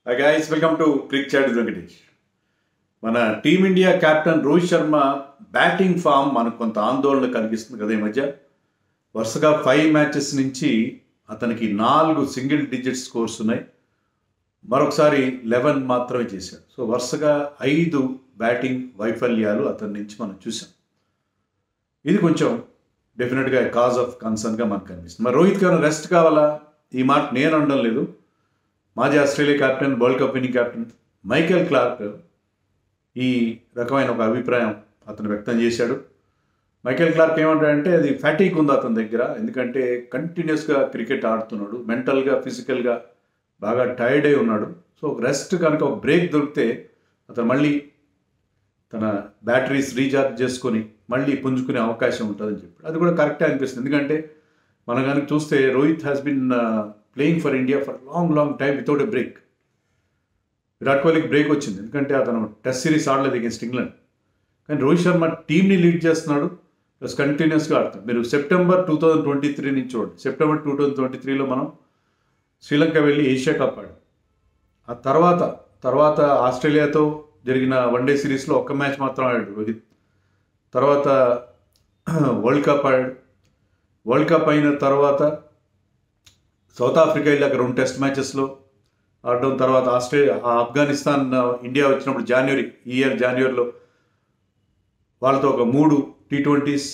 Hi guys, welcome to Cricket Chat with Venkatesh. మన team India captain Rohit Sharma batting form మనకు కొంత ఆందోళన కలిగిస్తుంది కదా ఈ మధ్య. వరుసగా 5 మ్యాచెస్ నుంచి అతనికి 4 సింగిల్ డిజిట్ స్కోర్స్ ఉన్నాయి. మరొకసారి 11 మాత్రమే చేశాడు. సో వరుసగా 5 బ్యాటింగ్ వైఫల్యాలు అతని నుంచి మనం చూసాం. ఇది కొంచెం డెఫినెట్గా కాజ్ ఆఫ్ కన్సర్న్గా మనకు కనిపిస్తుంది. మరి రోహిత్కి ఏమైనా రెస్ట్ కావాలా? ఈ మాట నేను అనడం లేదు. మాజీ Australia captain, world cup winning captain Michael Clarke ఈ రకమైన ఒక అభిప్రాయం అతను వ్యక్తం చేశాడు. మైకేల్ క్లార్క్ ఏమంటాడంటే అది ఫ్యాటీక్ ఉంది అతని దగ్గర, ఎందుకంటే కంటిన్యూస్గా క్రికెట్ ఆడుతున్నాడు, మెంటల్గా ఫిజికల్గా బాగా టైర్డ్ అయి ఉన్నాడు. సో ఒక రెస్ట్ కనుక ఒక బ్రేక్ దొరికితే అతను మళ్ళీ తన బ్యాటరీస్ రీఛార్జ్ చేసుకొని మళ్ళీ పుంజుకునే అవకాశం ఉంటుందని చెప్పాడు. అది కూడా కరెక్టే అనిపిస్తుంది, ఎందుకంటే మనం కనుక చూస్తే Rohit has been playing for India for long time without a break. Virat కోహ్లీకి బ్రేక్ వచ్చింది, ఎందుకంటే అతను టెస్ట్ సిరీస్ ఆడలేదు అగేన్స్ట్ ఇంగ్లాండ్. కానీ రోహిత్ శర్మ టీంని లీడ్ చేస్తున్నాడు, ప్లస్ కంటిన్యూస్గా ఆడుతాడు. మీరు సెప్టెంబర్ 2023 నుంచి చూడండి. సెప్టెంబర్ 2023లో మనం శ్రీలంక వెళ్ళి ఏషియా కప్ ఆడాం. ఆ తర్వాత ఆస్ట్రేలియాతో జరిగిన వన్డే సిరీస్లో ఒక్క మ్యాచ్ మాత్రం ఆడాడు రోహిత్. తర్వాత వరల్డ్ కప్ ఆడాడు. వరల్డ్ కప్ అయిన తర్వాత సౌత్ ఆఫ్రికా వెళ్ళి అక్కడ 2 టెస్ట్ మ్యాచెస్లో ఆడడం. తర్వాత ఆఫ్ఘనిస్తాన్ ఇండియా వచ్చినప్పుడు జనవరిలో వాళ్ళతో ఒక 3 T20s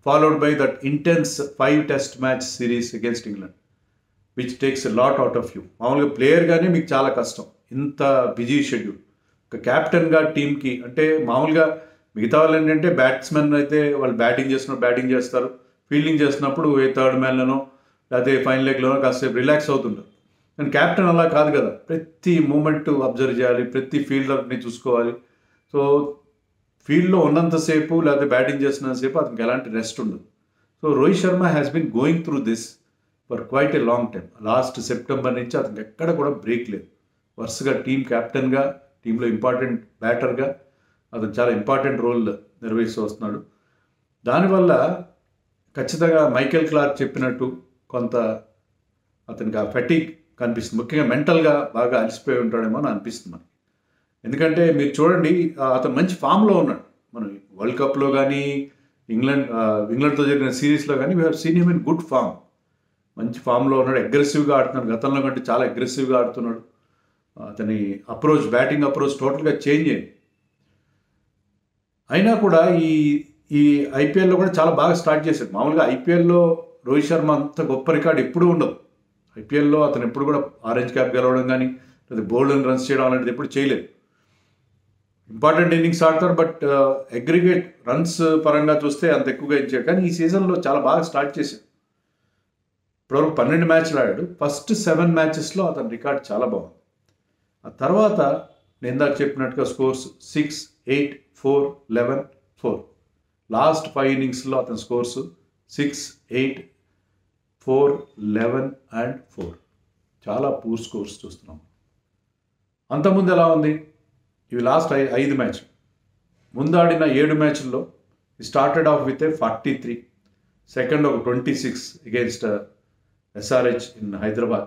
followed by that intense 5 test match series against England, which takes a lot out of you. మామూలుగా ప్లేయర్గానే మీకు చాలా కష్టం, ఇంత బిజీ షెడ్యూల్. ఒక క్యాప్టెన్గా టీంకి అంటే మామూలుగా మిగతా వాళ్ళు ఏంటంటే బ్యాట్స్మెన్ అయితే వాళ్ళు బ్యాటింగ్ చేస్తారు, ఫీల్డింగ్ చేస్తున్నప్పుడు ఏ థర్డ్ మ్యాన్లోనో లేకపోతే ఫైనల్ లెగ్లోనో కాసేపు రిలాక్స్ అవుతుంటారు. కానీ క్యాప్టెన్ అలా కాదు కదా, ప్రతి మూమెంట్ అబ్జర్వ్ చేయాలి, ప్రతి ఫీల్డర్ని చూసుకోవాలి. సో ఫీల్డ్లో ఉన్నంతసేపు లేకపోతే బ్యాటింగ్ చేస్తున్నంతసేపు అతనికి ఎలాంటి రెస్ట్ ఉండదు. So Rohit Sharma has been going through this for quite a long time. Last September నుంచి అతనికి ఎక్కడ కూడా బ్రేక్ లేదు. వరుసగా టీం క్యాప్టెన్గా, టీంలో ఇంపార్టెంట్ బ్యాటర్గా అతను చాలా ఇంపార్టెంట్ రోల్ నిర్వహిస్తూ వస్తున్నాడు. దానివల్ల ఖచ్చితంగా మైకేల్ క్లార్క్ చెప్పినట్టు కొంత అతనికి ఆ ఫెటిక్ కనిపిస్తుంది. ముఖ్యంగా మెంటల్గా బాగా అలసిపోయి ఉంటాడేమో అని అనిపిస్తుంది మనకి. ఎందుకంటే మీరు చూడండి, అతను మంచి ఫామ్లో ఉన్నాడు. మనం వరల్డ్ కప్లో కానీ ఇంగ్లాండ్తో జరిగిన సిరీస్లో కానీ we have seen him in good form. మంచి ఫామ్లో ఉన్నాడు, అగ్రెసివ్గా ఆడుతున్నాడు, గతంలో కంటే చాలా అగ్రెసివ్గా ఆడుతున్నాడు. అతని బ్యాటింగ్ అప్రోచ్ టోటల్గా చేంజ్ అయింది. అయినా కూడా ఈ ఐపీఎల్లో కూడా చాలా బాగా స్టార్ట్ చేశాడు. మామూలుగా ఐపీఎల్లో రోహిత్ శర్మ అంత గొప్ప రికార్డు ఎప్పుడూ ఉండదు. ఐపీఎల్లో అతను ఎప్పుడు కూడా ఆరెంజ్ క్యాప్ గెలవడం కానీ లేదా బౌల్డ్ రన్స్ చేయడం అలాంటిది ఎప్పుడు చేయలేదు. ఇంపార్టెంట్ ఇన్నింగ్స్ ఆడతారు, బట్ అగ్రిగేట్ రన్స్ పరంగా చూస్తే అంత ఎక్కువగా ఇచ్చాడు. కానీ ఈ సీజన్లో చాలా బాగా స్టార్ట్ చేశాడు. ఇప్పటివరకు 12 మ్యాచ్లు ఆడాడు. ఫస్ట్ 7 మ్యాచెస్లో అతని రికార్డ్ చాలా బాగుంది. ఆ తర్వాత నేను ఇందాక చెప్పినట్టుగా స్కోర్స్ 6, 8, 4, 11, 4. లాస్ట్ 5 ఇన్నింగ్స్లో అతని స్కోర్స్ 6, 8, 4, 11 and 4. చాలా పూర్ స్కోర్స్ చూస్తున్నాం. అంతకుముందు ఎలా ఉంది? ఇవి లాస్ట్ 5 మ్యాచ్లు. ముందు ఆడిన 7 మ్యాచ్ల్లో స్టార్టెడ్ ఆఫ్ విత్ 43, సెకండ్ ఒక 26 అగేన్స్ట్ SRH ఇన్ హైదరాబాద్.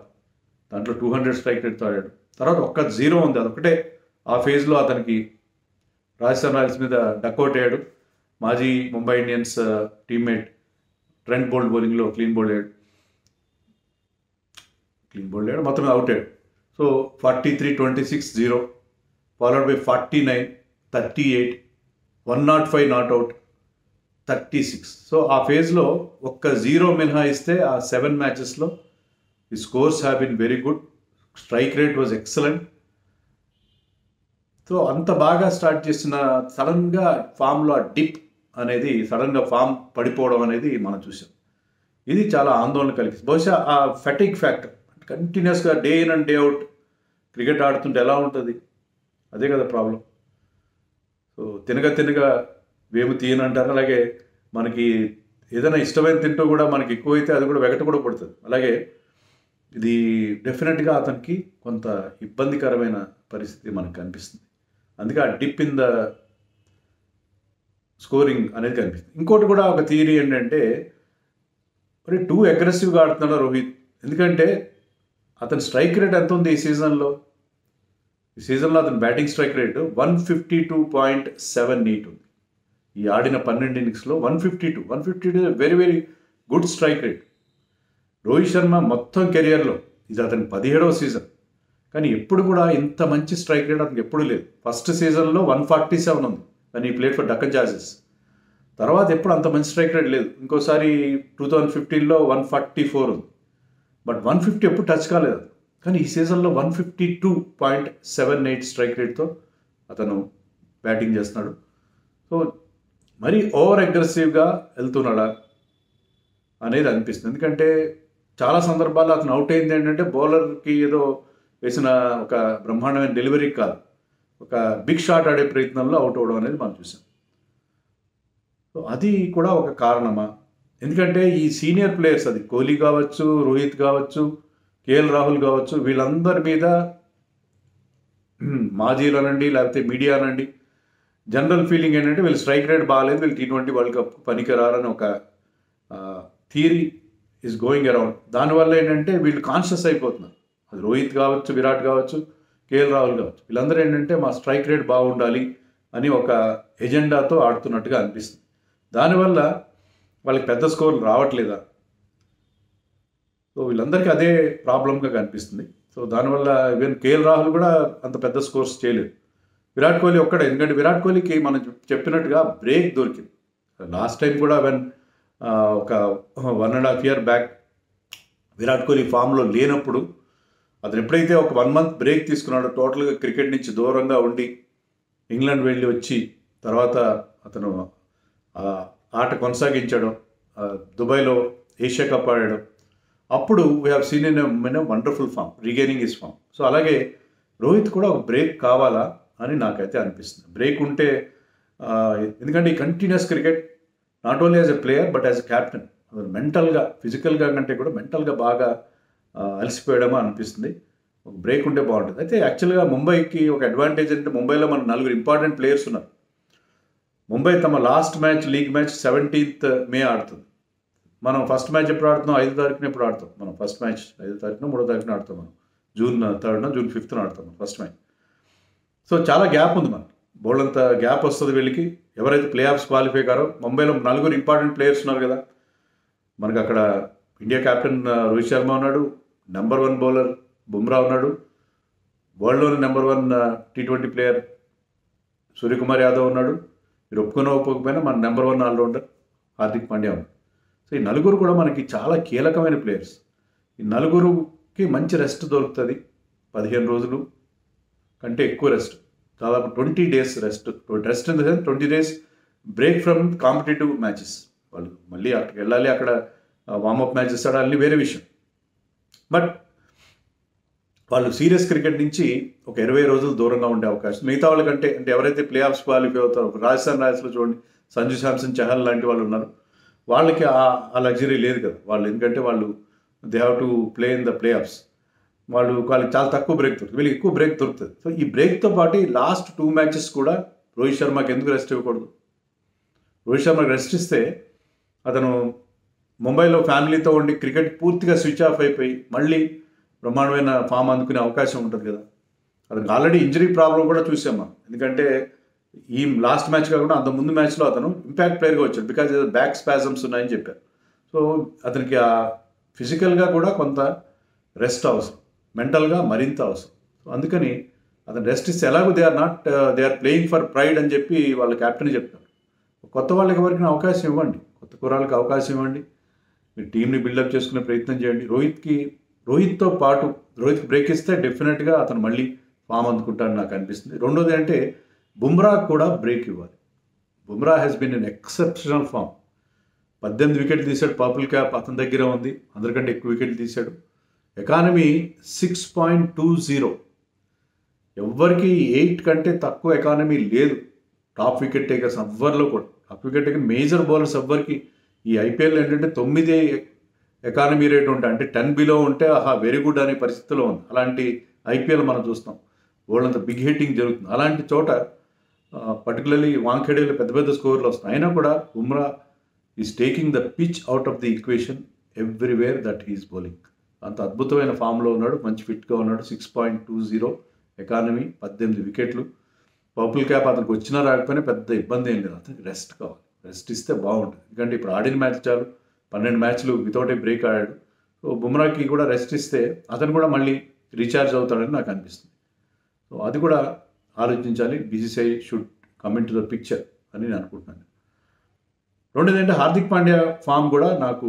దాంట్లో 200 స్ట్రైక్ రేట్తో ఆడాడు. తర్వాత ఒక్క 0 ఉంది, అదొకటే ఆ ఫేజ్లో అతనికి రాజస్థాన్ రాయల్స్ మీద డక్అవుట్ అయ్యాడు. మాజీ Mumbai Indians teammate Trent Boult బౌలింగ్లో క్లీన్ బౌల్డ్ అయ్యాడు, మొత్తం అవుట్ అయ్యాడు. So 43, 26, 0 followed by 49, 38, 105 not out, 36. So ఆ ఫేజ్లో ఒక్క 0 మినహాయిస్తే ఆ 7 మ్యాచెస్లో ఈ scores have been very good. Strike rate was excellent. So అంత బాగా స్టార్ట్ చేసిన సడన్గా ఫామ్లో ఆ డిప్ అనేది, సడన్గా ఫామ్ పడిపోవడం అనేది మనం చూసాం. ఇది చాలా ఆందోళన కలిగిస్తుంది. బహుశా ఆ ఫెటిక్ ఫ్యాక్టర్, కంటిన్యూస్గా day in and day out cricket ఆడుతుంటే ఎలా ఉంటుంది, అదే కదా ప్రాబ్లం. సో తినగా వేము తీయనంటారు. అలాగే మనకి ఏదైనా ఇష్టమైన తింటూ కూడా మనకి ఎక్కువైతే అది కూడా వెగట కూడా పడుతుంది. అలాగే ఇది డెఫినెట్గా అతనికి కొంత ఇబ్బందికరమైన పరిస్థితి మనకు కనిపిస్తుంది. అందుకే ఆ డిప్ ఇన్ ద స్కోరింగ్ అనేది కనిపిస్తుంది. ఇంకోటి కూడా ఒక థియరీ ఏంటంటే, మరి టూ అగ్రెసివ్గా ఆడుతున్నాడు రోహిత్. ఎందుకంటే అతని స్ట్రైక్ రేట్ ఎంత ఉంది ఈ సీజన్లో? ఈ సీజన్లో అతని బ్యాటింగ్ స్ట్రైక్ రేటు 152.78 ఉంది. ఈ ఆడిన 12 ఇన్నింగ్స్లో 152 very very good strike rate. Rohit Sharma మొత్తం కెరియర్లో ఇది అతని 17వ సీజన్, కానీ ఎప్పుడు కూడా ఇంత మంచి స్ట్రైక్ రేట్ అతనికి ఎప్పుడూ లేదు. ఫస్ట్ సీజన్లో 147 ఉంది కానీ ఈ ప్లేట్ ఫర్ డక్కన్ చార్జర్స్. తర్వాత ఎప్పుడు అంత మంచి స్ట్రైక్ రేట్ లేదు. ఇంకోసారి 2015లో 144 ఉంది, బట్ 150 ఎప్పుడు టచ్ కాలేదు. కానీ ఈ సీజన్లో 152.78 స్ట్రైక్ రేట్తో అతను బ్యాటింగ్ చేస్తున్నాడు. సో మరీ ఓవర్ అగ్రెసివ్గా వెళ్తున్నాడా అనేది అనిపిస్తుంది. ఎందుకంటే చాలా సందర్భాల్లో అతను అవుట్ అయింది ఏంటంటే బౌలర్కి ఏదో వేసిన ఒక బ్రహ్మాండమైన డెలివరీ కాదు, ఒక బిగ్ షాట్ ఆడే ప్రయత్నంలో అవుట్ అవ్వడం అనేది మనం చూసాం. సో అది కూడా ఒక కారణమా? ఎందుకంటే ఈ సీనియర్ ప్లేయర్స్, అది కోహ్లీ కావచ్చు, రోహిత్ కావచ్చు, కేఎల్ రాహుల్ కావచ్చు, వీళ్ళందరి మీద మాజీలు అనండి లేకపోతే మీడియా అనండి జనరల్ ఫీలింగ్ ఏంటంటే వీళ్ళు స్ట్రైక్ రేట్ బాగాలేదు, వీళ్ళు T20 వరల్డ్ కప్ పనికిరారని ఒక థియరీ ఈజ్ గోయింగ్ అరౌండ్. దానివల్ల ఏంటంటే వీళ్ళు కాన్షియస్ అయిపోతున్నారు. అది రోహిత్ కావచ్చు, విరాట్ కావచ్చు, కేఎల్ రాహుల్ కావచ్చు, వీళ్ళందరూ ఏంటంటే మా స్ట్రైక్ రేట్ బాగుండాలి అని ఒక ఎజెండాతో ఆడుతున్నట్టుగా అనిపిస్తుంది. దానివల్ల వాళ్ళకి పెద్ద స్కోర్లు రావట్లేదా? సో వీళ్ళందరికీ అదే ప్రాబ్లంగా కనిపిస్తుంది. సో దానివల్ల ఈవెన్ కేఎల్ రాహుల్ కూడా అంత పెద్ద స్కోర్స్ చేయలేదు. విరాట్ కోహ్లీ ఒక్కడే, ఎందుకంటే విరాట్ కోహ్లీకి మనం చెప్పినట్టుగా బ్రేక్ దొరికింది. లాస్ట్ టైం కూడా ఒక 1.5 year బ్యాక్ విరాట్ కోహ్లీ ఫామ్లో లేనప్పుడు అతను ఎప్పుడైతే ఒక 1 month బ్రేక్ తీసుకున్నాడో, టోటల్గా క్రికెట్ నుంచి దూరంగా ఉండి ఇంగ్లాండ్ వెళ్ళి వచ్చి తర్వాత అతను ఆట కొనసాగించడం, దుబాయ్లో ఏషియా కప్ ఆడడం, అప్పుడు we have seen in wonderful form, regaining his form. So అలాగే రోహిత్ కూడా ఒక బ్రేక్ కావాలా అని నాకైతే అనిపిస్తుంది. బ్రేక్ ఉంటే ఎందుకంటే ఈ continuous cricket not only as a player but as a captain మెంటల్గా, ఫిజికల్గా కంటే కూడా మెంటల్గా బాగా అలసిపోయడమో అనిపిస్తుంది. ఒక బ్రేక్ ఉంటే బాగుంటుంది. అయితే యాక్చువల్గా ముంబైకి ఒక అడ్వాంటేజ్ అంటే ముంబైలో మన 4 ఇంపార్టెంట్ ప్లేయర్స్ ఉన్నారు. ముంబై తమ last match, league match 17th May ఆడుతుంది. మనం ఫస్ట్ మ్యాచ్ ఎప్పుడు ఆడుతున్నాం? 5వ తారీఖున ఎప్పుడు ఆడతాం? మనం ఫస్ట్ మ్యాచ్ 5వ తారీఖున 3వ తారీఖున ఆడతాం. మనం June 3rd, June 5th ఆడతాం ఫస్ట్ మ్యాచ్. సో చాలా గ్యాప్ ఉంది మనకి, బోల్డంత గ్యాప్ వస్తుంది వీళ్ళకి. ఎవరైతే ప్లే ఆఫ్స్ క్వాలిఫై కారో, ముంబైలో 4 ఇంపార్టెంట్ ప్లేయర్స్ ఉన్నారు కదా మనకు. అక్కడ ఇండియా కెప్టెన్ రోహిత్ శర్మ ఉన్నాడు, నెంబర్ 1 బౌలర్ బుమ్రా ఉన్నాడు, వరల్డ్లోని number 1 T20 player Suryakumar Yadav ఉన్నాడు. మీరు ఒప్పుకోకపోయినా మన నెంబర్ 1 ఆల్రౌండర్ హార్దిక్ పాండ్యా ఉన్నాడు. సో ఈ 4 కూడా మనకి చాలా కీలకమైన ప్లేయర్స్. ఈ 4కి మంచి రెస్ట్ దొరుకుతుంది. 15 రోజులు కంటే ఎక్కువ రెస్ట్, దాదాపు 20 days rest in the sense 20 days break from competitive matches. వాళ్ళు మళ్ళీ అక్కడికి వెళ్ళాలి, అక్కడ వార్మప్ మ్యాచెస్ ఆడాలి, వేరే విషయం. బట్ వాళ్ళు సీరియస్ క్రికెట్ నుంచి ఒక 20 రోజులు దూరంగా ఉండే అవకాశం మిగతా వాళ్ళకంటే. అంటే ఎవరైతే ప్లే ఆఫ్స్ క్వాలిఫై అవుతారో, రాజస్థాన్ రాయల్స్లో చూడండి, సంజు శాంసన్, చహల్ లాంటి వాళ్ళు ఉన్నారు. వాళ్ళకి ఆ లగ్జరీ లేదు కదా వాళ్ళు, ఎందుకంటే వాళ్ళు they have to play in the play offs. వాళ్ళకి చాలా తక్కువ బ్రేక్ దొరుకుతుంది, వీళ్ళకి ఎక్కువ బ్రేక్ దొరుకుతుంది. సో ఈ బ్రేక్తో పాటు ఈ లాస్ట్ 2 matches కూడా రోహిత్ శర్మకి ఎందుకు రెస్ట్ ఇవ్వకూడదు? రోహిత్ శర్మకి రెస్ట్ ఇస్తే అతను ముంబైలో ఫ్యామిలీతో ఉండి క్రికెట్ పూర్తిగా స్విచ్ ఆఫ్ అయిపోయి మళ్ళీ బ్రహ్మాండమైన ఫామ్ అందుకునే అవకాశం ఉంటుంది కదా. అతనికి ఆల్రెడీ ఇంజరీ ప్రాబ్లం కూడా చూసాం మనం. ఎందుకంటే ఈ లాస్ట్ మ్యాచ్ కాకుండా అంత ముందు మ్యాచ్లో అతను ఇంపాక్ట్ ప్లేయర్గా వచ్చాడు, బికాజ్ బ్యాక్ స్పాజమ్స్ ఉన్నాయని చెప్పారు. సో అతనికి ఆ ఫిజికల్గా కూడా కొంత రెస్ట్ అవసరం, మెంటల్గా మరింత అవసరం. సో అందుకని అతను రెస్ట్ ఇస్తే ఎలాగో they are playing for pride అని చెప్పి వాళ్ళ కెప్టెన్ చెప్తారు. కొత్త వాళ్ళకి ఎవరికి అవకాశం ఇవ్వండి, కొత్త కుర్రాళ్ళకి అవకాశం ఇవ్వండి, మీరు టీంని బిల్డప్ చేసుకునే ప్రయత్నం చేయండి. రోహిత్తో పాటు రోహిత్కి బ్రేక్ ఇస్తే డెఫినెట్గా అతను మళ్ళీ ఫామ్ అందుకుంటాడని నాకు అనిపిస్తుంది. రెండోది అంటే బుమ్రా కూడా బ్రేక్ ఇవ్వాలి. Bumrah has been an exceptional form. 18 వికెట్లు తీశాడు, పర్పుల్ క్యాప్ అతని దగ్గర ఉంది, అందరికంటే ఎక్కువ వికెట్లు తీశాడు. ఎకానమీ 6.20, ఎవ్వరికి 8 కంటే తక్కువ ఎకానమీ లేదు టాప్ వికెట్ టేకర్స్ ఎవ్వరిలో కూడా. Top wicket taker major bowlers ఎవ్వరికి ఈ ఐపీఎల్ ఏంటంటే 9 ఎకానమీ రేట్ ఉంటే, అంటే 10 బిలో ఉంటే వెరీ గుడ్ అనే పరిస్థితిలో ఉంది. అలాంటి ఐపీఎల్ మనం చూస్తాం, వాళ్ళంతా బిగ్ హిట్టింగ్ జరుగుతుంది. అలాంటి చోట పర్టికులర్లీ వాంఖేడేలో పెద్ద పెద్ద స్కోర్లు వస్తాయి. అయినా కూడా Bumrah is taking the pitch out of the equation everywhere that he's bowling. అంత అద్భుతమైన ఫామ్లో ఉన్నాడు, మంచి ఫిట్గా ఉన్నాడు. 6.20 ఎకానమీ, 18 వికెట్లు. పర్పుల్ క్యాప్ అతనికి వచ్చినా రాకపోయినా పెద్ద ఇబ్బంది ఏం లేదు. అతనికి రెస్ట్ కావాలి, రెస్ట్ ఇస్తే బాగుంటుంది. ఎందుకంటే ఇప్పుడు ఆడిన మ్యాచ్ చాలు, 12 మ్యాచ్లు వితౌట్ ఏ బ్రేక్ ఆడాడు. సో బుమ్రాకి కూడా రెస్ట్ ఇస్తే అతను కూడా మళ్ళీ రీఛార్జ్ అవుతాడని నాకు అనిపిస్తుంది. సో అది కూడా ఆలోచించాలి. BCCI should come in to the picture అని నేను అనుకుంటున్నాను. రెండోది ఏంటంటే హార్దిక్ పాండ్యా ఫామ్ కూడా నాకు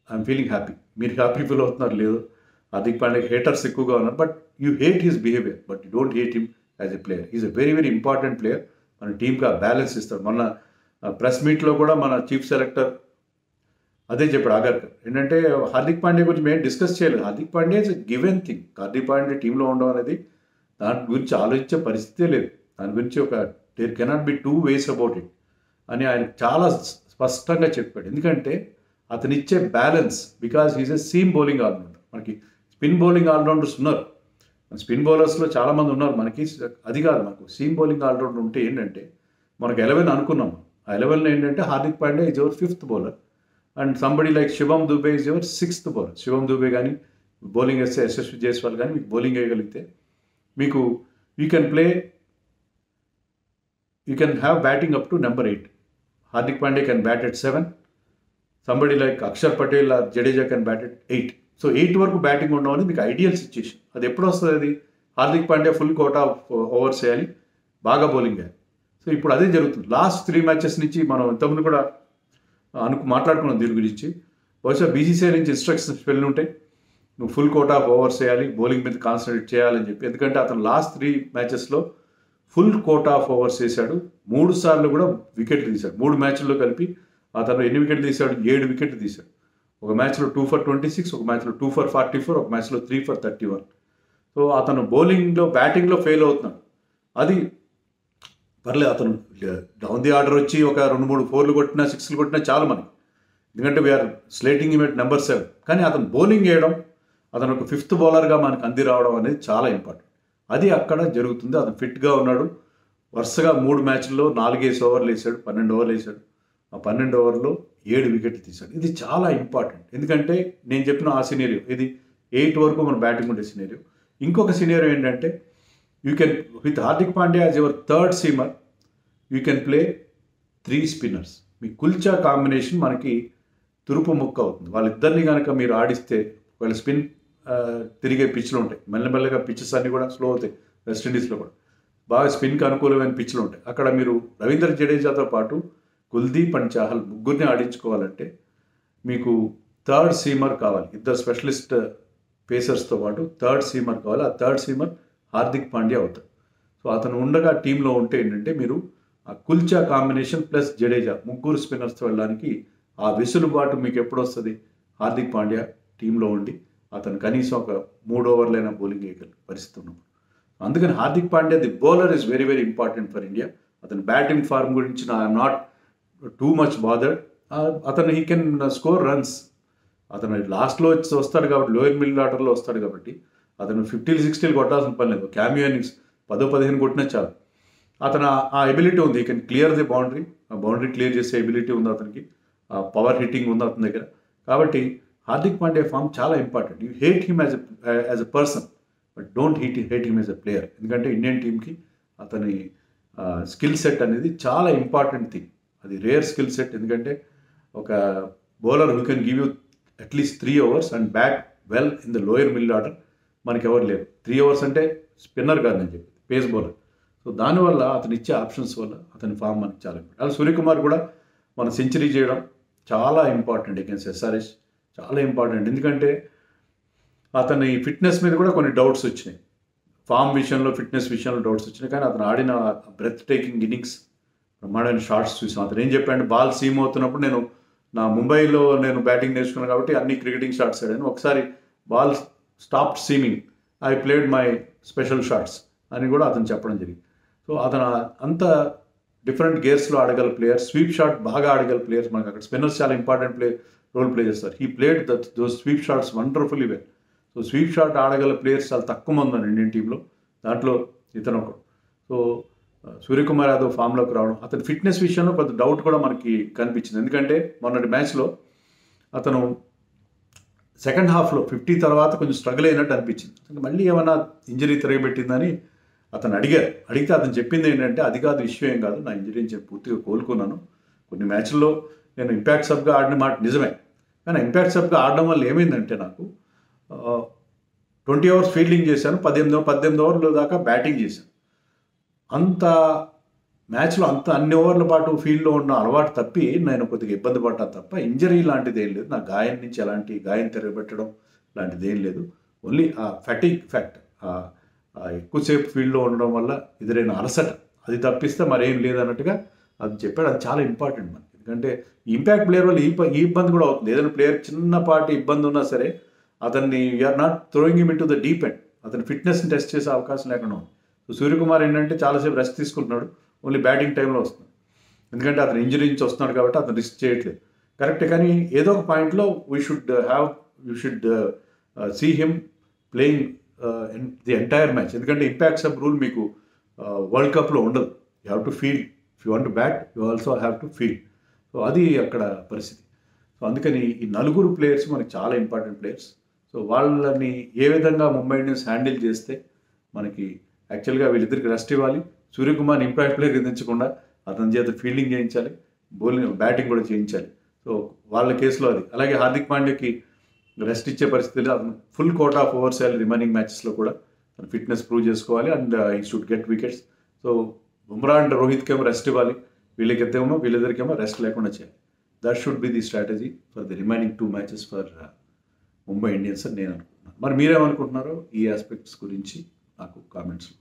ఐఎమ్ ఫీలింగ్ హ్యాపీ. మీరు హ్యాపీ ఫీల్ అవుతున్నారు లేదు, హార్దిక్ పాండ్యాకి హేటర్స్ ఎక్కువగా ఉన్నారు. But you hate his behaviour, but you don't hate him as a player. Is a very very important player. మన టీంకి ఆ బ్యాలెన్స్ ఇస్తాడు. మొన్న ప్రెస్ మీట్లో కూడా మన చీఫ్ సెలెక్టర్ అదే చెప్పాడు ఆగర్కర్. ఏంటంటే హార్దిక్ పాండ్యా గురించి మేము డిస్కస్ చేయలేదు. Hardik Pandya is given thing. Hardik Pandya టీంలో ఉండడం అనేది దాని గురించి ఆలోచించే పరిస్థితే లేదు. దాని గురించి there cannot be two ways about it అని ఆయన చాలా స్పష్టంగా చెప్పాడు. ఎందుకంటే అతను ఇచ్చే balance, because is a seam bowling allrounder. మనకి స్పిన్ బౌలింగ్ ఆల్రౌండర్స్ ఉన్నారు, స్పిన్ బౌలర్స్లో చాలామంది ఉన్నారు. మనకి అది కాదు, మనకు సీమ్ బౌలింగ్ ఆల్రౌండర్ ఉంటే ఏంటంటే మనకు 11 అనుకున్నాం. ఆ 11లో ఏంటంటే Hardik Pandya is your 5th bowler and somebody like Shivam Dube is your 6th bowler. Shivam Dube కానీ బౌలింగ్ వేస్తే యశస్వి జైస్వాల్ కానీ మీకు బౌలింగ్ వేయగలిగితే మీకు you can have batting up to number 8. Hardik Pandya can bat at 7. Somebody like Axar Patel or Jadeja can bat at 8. So 8 వరకు బ్యాటింగ్ ఉండడం అనేది మీకు ఐడియల్ సిచ్యుయేషన్. అది ఎప్పుడు వస్తుంది? అది Hardik Pandya full quota overs వేయాలి, బాగా బౌలింగ్ వేయాలి. సో ఇప్పుడు అదే జరుగుతుంది. లాస్ట్ 3 మ్యాచెస్ నుంచి మనం ఇంతకుముందు కూడా మాట్లాడుకున్నాం దీని గురించి. బహుశా బీసీసీఐ నుంచి ఇన్స్ట్రక్షన్స్ వెళ్ళి ఉంటాయి, నువ్వు ఫుల్ కోటా ఓవర్స్ వేయాలి, బౌలింగ్ మీద కాన్సన్ట్రేట్ చేయాలని చెప్పి. ఎందుకంటే అతను లాస్ట్ 3 మ్యాచెస్లో ఫుల్ కోటా ఓవర్స్ వేశాడు. 3 సార్లు కూడా వికెట్లు తీశాడు. 3 మ్యాచ్ల్లో కలిపి అతను ఎన్ని వికెట్లు తీశాడు? 7 వికెట్లు తీశాడు. ఒక మ్యాచ్లో 2 for 26, ఒక మ్యాచ్లో 2 for 44, ఒక మ్యాచ్లో 3 for 31. సో అతను బౌలింగ్లో బ్యాటింగ్లో ఫెయిల్ అవుతున్నాడు. అది పర్లేదు, అతను డౌన్ ది ఆర్డర్ వచ్చి ఒక 2-3 4లు కొట్టినా 6లు కొట్టినా చాలు మనకి. ఎందుకంటే వీఆర్ స్లేటింగ్ ఇమ్ ఎట్ నెంబర్ 7. కానీ అతను బౌలింగ్ వేయడం, అతను ఒక 5th బౌలర్గా మనకు అంది రావడం అనేది చాలా ఇంపార్టెంట్. అది అక్కడ జరుగుతుంది. అతను ఫిట్గా ఉన్నాడు. వరుసగా 3 మ్యాచ్ల్లో 4 ఓవర్లు వేసాడు, 12 ఓవర్లు వేసాడు. ఆ 12 ఓవర్లో 7 వికెట్లు తీశాడు. ఇది చాలా ఇంపార్టెంట్. ఎందుకంటే నేను చెప్పిన ఆ సినేరియో, ఇది 8 వరకు మన బ్యాటింగ్ ఉండే సినేరియో. ఇంకొక సినేరియో ఏంటంటే you can with Hardik Pandya as your 3rd seamer you can play 3 spinners. Me kulcha combination మనకి తురుపు ముక్క అవుతుంది. వాళ్ళిద్దరిని కనుక మీరు ఆడిస్తే, వాళ్ళ స్పిన్ తిరిగే పిచ్లు ఉంటాయి, మెల్లమెల్లగా పిచ్చెస్ అన్నీ కూడా స్లో అవుతాయి. వెస్టిండీస్లో కూడా బాగా స్పిన్కి అనుకూలమైన పిచ్లు ఉంటాయి. అక్కడ మీరు రవీంద్ర జడేజాతో పాటు కుల్దీప్ అండ్ చాహల్ ముగ్గురిని ఆడించుకోవాలంటే మీకు 3rd సీమర్ కావాలి. 2 స్పెషలిస్ట్ పేసర్స్తో పాటు 3rd సీమర్ కావాలి. ఆ 3rd సీమర్ హార్దిక్ పాండ్యా అవుతాడు. సో అతను ఉండగా టీంలో ఉంటే ఏంటంటే మీరు ఆ కుల్చా కాంబినేషన్ ప్లస్ జడేజా ముగ్గురు స్పిన్నర్స్తో వెళ్ళడానికి ఆ వెసులుబాటు మీకు ఎప్పుడు వస్తుంది? హార్దిక్ పాండ్యా టీంలో ఉండి అతను కనీసం ఒక 3 ఓవర్లైనా బౌలింగ్ వేయగల పరిస్థితి ఉన్నప్పుడు. అందుకని Hardik Pandya the bowler is very very important for India. అతని బ్యాటింగ్ ఫార్మ్ గురించి I'm not too much bothered. అతను హీ కెన్ స్కోర్ రన్స్. అతను లాస్ట్లో వస్తాడు కాబట్టి, లోయర్ మిడిల్ ఆర్డర్లో వస్తాడు కాబట్టి అతను 50, 60 కొట్టాల్సిన పని లేదు. క్యామియో ఇన్నింగ్స్ 10-15 కొట్టినా చాలు. అతను ఆ ఎబిలిటీ ఉంది. He can clear the boundary. ఆ బౌండరీ క్లియర్ చేసే ఎబిలిటీ ఉంది అతనికి. ఆ పవర్ హిట్టింగ్ ఉంది అతని దగ్గర. కాబట్టి హార్దిక్ పాండ్యా ఫామ్ చాలా important. You hate him as a person, but don't hate him as a player. ఎందుకంటే ఇండియన్ టీంకి అతని స్కిల్ సెట్ అనేది చాలా ఇంపార్టెంట్ థింగ్. అది రేర్ స్కిల్ సెట్. ఎందుకంటే ఒక bowler who can give you at least 3 overs and bat well in the lower middle order మనకి ఎవరు లేరు. 3 ఓవర్స్ అంటే స్పిన్నర్ కాదు నేను చెప్పి, పేస్ బౌలర్. సో దానివల్ల అతను ఇచ్చే ఆప్షన్స్ వల్ల అతని ఫామ్ మనకి చాలా ఇంపార్టెంట్. అలా సూర్యకుమార్ కూడా మన సెంచరీ చేయడం చాలా ఇంపార్టెంట్ అగైన్స్ ఎస్ఆర్హెచ్, చాలా ఇంపార్టెంట్. ఎందుకంటే అతని ఫిట్నెస్ మీద కూడా కొన్ని డౌట్స్ వచ్చినాయి. ఫామ్ విషయంలో, ఫిట్నెస్ విషయంలో డౌట్స్ వచ్చినాయి. కానీ అతను ఆడిన బ్రెత్ టేకింగ్ ఇన్నింగ్స్, బ్రహ్మాండమైన షాట్స్ చూసాం. అతను ఏం చెప్పాడు, బాల్ సీమ్ అవుతున్నప్పుడు నా ముంబైలో నేను బ్యాటింగ్ నేర్చుకున్నాను కాబట్టి అన్ని క్రికెటింగ్ షాట్స్ ఆడాను. ఒకసారి ball stopped seaming, I played my special shots అని కూడా అతను చెప్పడం జరిగింది. సో అతను అంత డిఫరెంట్ గేర్స్లో ఆడగల ప్లేయర్, స్వీప్ షాట్ బాగా ఆడగల ప్లేయర్స్. మనకు అక్కడ స్పిన్నర్స్ చాలా ఇంపార్టెంట్ రోల్ ప్లే చేస్తారు. He played those sweep shots wonderfully well. So sweep shot ఆడగల ప్లేయర్స్ చాలా తక్కువ మంది ఉన్నారు ఇండియన్ టీంలో. దాంట్లో ఇతను ఒకడు. సో సూర్యకుమార్ యాదవ్ ఫామ్లోకి రావడం, అతని ఫిట్నెస్ విషయంలో కొంత డౌట్ కూడా మనకి కనిపించింది. ఎందుకంటే మొన్నటి మ్యాచ్లో అతను సెకండ్ హాఫ్లో 50 తర్వాత కొంచెం స్ట్రగుల్ అయినట్టు అనిపించింది. మళ్ళీ ఏమైనా ఇంజరీ తిరగబెట్టిందని అతను అడిగితే అతను చెప్పింది ఏంటంటే, అది కాదు, ఇష్యూ ఏం కాదు, నా ఇంజరీ నుంచి పూర్తిగా కోలుకున్నాను. కొన్ని మ్యాచ్ల్లో నేను ఇంపాక్ట్ సబ్గా ఆడిన మాట నిజమే, కానీ ఇంపాక్ట్ సబ్గా ఆడడం వల్ల ఏమైందంటే నాకు 20 అవర్స్ ఫీల్డింగ్ చేశాను, 18 ఓవర్ల దాకా బ్యాటింగ్ చేశాను. అంత మ్యాచ్లో అన్ని ఓవర్ల పాటు ఫీల్డ్లో ఉన్న అలవాటు తప్పి నేను కొద్దిగా ఇబ్బంది పడ్డాను తప్ప ఇంజరీ లాంటిది ఏం లేదు. నా గాయం నుంచి ఎలాంటి గాయం తిరగబెట్టడం లాంటిది ఏం లేదు. ఓన్లీ ఆ ఫటిగ్ ఫ్యాక్ట్, ఎక్కువసేపు ఫీల్డ్లో ఉండడం వల్ల ఎదురైన అలసట, అది తప్పిస్తే మరేం లేదన్నట్టుగా అది చెప్పాడు. అది చాలా ఇంపార్టెంట్ మనకి, ఎందుకంటే ఇంపాక్ట్ ప్లేయర్ వల్ల ఈ ఇబ్బంది కూడా అవుతుంది. ఏదైనా ప్లేయర్ చిన్నపాటి ఇబ్బంది ఉన్నా సరే అతన్ని we're not throwing him in to the deep end, అతని ఫిట్నెస్ని టెస్ట్ చేసే అవకాశం లేకుండా ఉంది. సో సూర్యకుమార్ ఏంటంటే చాలాసేపు రెస్ట్ తీసుకుంటున్నాడు, ఓన్లీ బ్యాటింగ్ టైంలో వస్తున్నాడు, ఎందుకంటే అతను ఇంజరీ నుంచి వస్తున్నాడు కాబట్టి అతను రిస్క్ చేయట్లేదు. కరెక్టే, కానీ ఏదో ఒక పాయింట్లో we should see him playing the entire match, ఎందుకంటే ఇంపాక్ట్ సబ్ రూల్ మీకు వరల్డ్ కప్లో ఉండదు. You have to field, if you want to bat you also have to field. So అది అక్కడ పరిస్థితి. సో అందుకని ఈ నలుగురు ప్లేయర్స్ మనకి చాలా ఇంపార్టెంట్ ప్లేయర్స్. సో వాళ్ళని ఏ విధంగా ముంబై ఇండియన్స్ హ్యాండిల్ చేస్తే మనకి యాక్చువల్గా వీళ్ళిద్దరికి రెస్ట్ ఇవ్వాలి. సూర్యకుమార్ని ఇంపాక్ట్ ప్లేయర్ దించకుండా అతని చేత ఫీల్డింగ్ చేయించాలి, బౌలింగ్ బ్యాటింగ్ కూడా చేయించాలి. సో వాళ్ళ కేసులో అది. అలాగే హార్దిక్ పాండ్యాకి రెస్ట్ ఇచ్చే పరిస్థితుల్లో అతను full quota of overs remaining మ్యాచెస్లో కూడా తన ఫిట్నెస్ ప్రూవ్ చేసుకోవాలి and he should get wickets. So Bumrah and రోహిత్కేమో రెస్ట్ ఇవ్వాలి, వీళ్ళిద్దరికేమో రెస్ట్ లేకుండా చేయాలి. That should be the strategy for the remaining 2 matches for Mumbai Indians అని నేను అనుకుంటున్నాను. మరి మీరేమనుకుంటున్నారో ఈ ఆస్పెక్ట్స్ గురించి నాకు కామెంట్స్లో